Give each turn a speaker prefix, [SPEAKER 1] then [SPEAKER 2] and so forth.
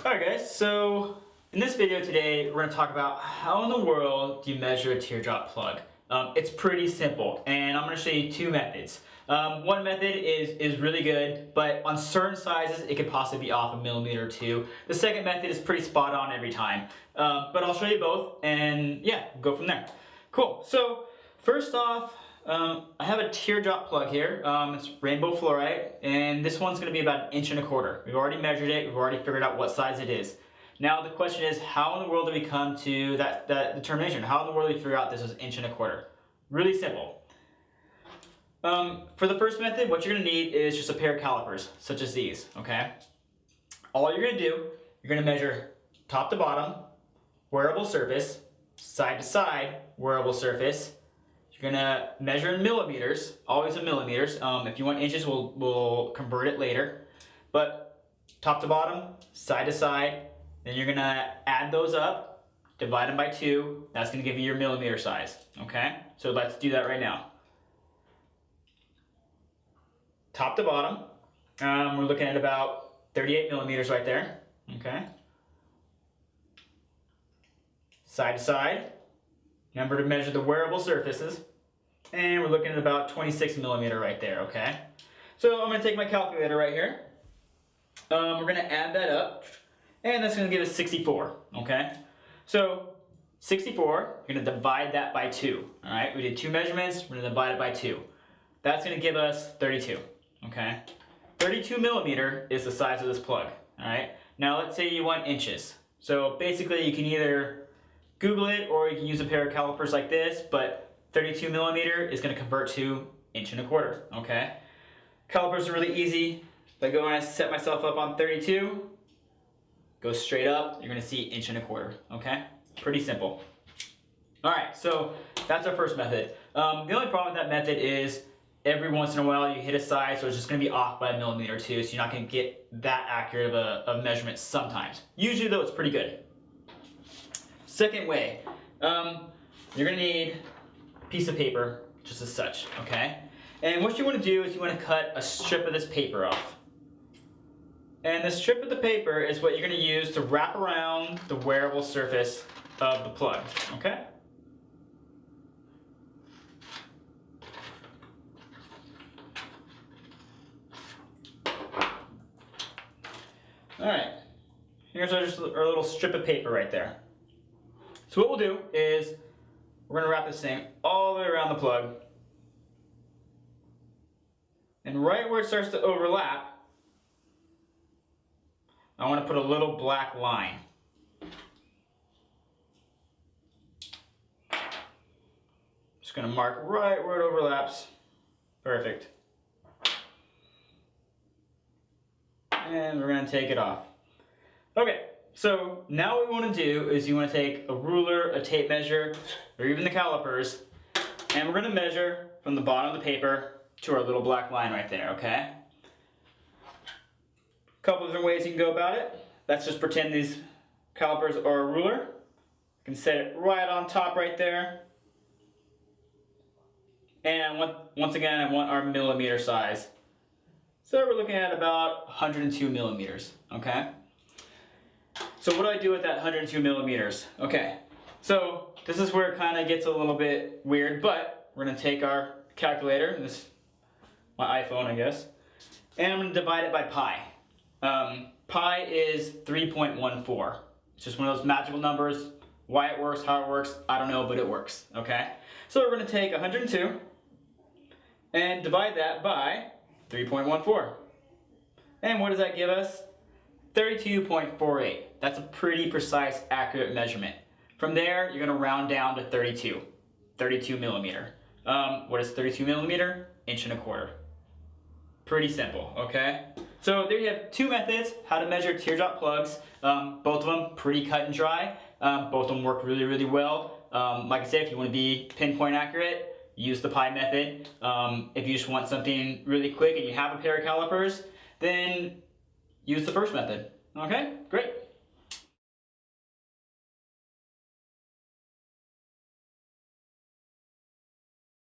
[SPEAKER 1] Alright guys, so in this video today we're going to talk about how in the world do you measure a teardrop plug. It's pretty simple and I'm going to show you two methods. One method is really good, but on certain sizes it could possibly be off a millimeter or two. The second method is pretty spot on every time. But I'll show you both and yeah, go from there. Cool, so first off, I have a teardrop plug here. It's rainbow fluorite, and this one's going to be about 1.25 inches. We've already measured it. We've already figured out what size it is. Now the question is, how in the world do we come to that determination? How in the world do we figure out this was 1.25 inches? Really simple. For the first method, what you're going to need is just a pair of calipers, such as these. Okay. All you're going to do, you're going to measure top to bottom, wearable surface, side to side, wearable surface. You're gonna measure in millimeters, always in millimeters. If you want inches, we'll convert it later. But top to bottom, side to side, then you're gonna add those up, divide them by 2. That's gonna give you your millimeter size, okay? So let's do that right now. Top to bottom, we're looking at about 38 millimeters right there, okay? Side to side, remember to measure the wearable surfaces. And we're looking at about 26 millimeter right there, okay? So I'm going to take my calculator right here. We're going to add that up, and that's going to give us 64, okay? So 64, you're going to divide that by 2, all right? We did 2 measurements, we're going to divide it by 2. That's going to give us 32, okay? 32 millimeter is the size of this plug, all right? Now let's say you want inches. So basically you can either Google it or you can use a pair of calipers like this, but 32 millimeter is going to convert to 1.25 inches, okay? Calipers are really easy. If I go and I set myself up on 32, go straight up, you're going to see 1.25 inches, okay? Pretty simple. All right, so that's our first method. The only problem with that method is every once in a while you hit a size, so it's just going to be off by a millimeter or two, so you're not going to get that accurate of a measurement sometimes. Usually though, it's pretty good. Second way, you're going to need piece of paper, just as such, okay? And what you want to do is you want to cut a strip of this paper off. And the strip of the paper is what you're going to use to wrap around the wearable surface of the plug, okay? Alright, here's our little strip of paper right there. So what we'll do is we're going to wrap this thing all the way around the plug. And right where it starts to overlap, I want to put a little black line. Just going to mark right where it overlaps. Perfect. And we're going to take it off. Okay. So now what we want to do is you want to take a ruler, a tape measure, or even the calipers, and we're going to measure from the bottom of the paper to our little black line right there, okay? A couple different ways you can go about it. Let's just pretend these calipers are a ruler. You can set it right on top right there. And once again, I want our millimeter size. So we're looking at about 102 millimeters, okay? So what do I do with that 102 millimeters? Okay, so this is where it kind of gets a little bit weird, but we're going to take our calculator, this my iPhone I guess, and I'm going to divide it by pi. Pi is 3.14. It's just one of those magical numbers. Why it works, how it works, I don't know, but it works, okay? So we're going to take 102 and divide that by 3.14. And what does that give us? 32.48. That's a pretty precise, accurate measurement. From there, you're going to round down to 32 millimeter. What is 32 millimeter? 1.25 inches. Pretty simple, okay? So there you have two methods how to measure teardrop plugs. Both of them pretty cut and dry. Both of them work really, really well. Like I said, if you want to be pinpoint accurate, use the pi method. If you just want something really quick and you have a pair of calipers, then use the first method. Okay, great.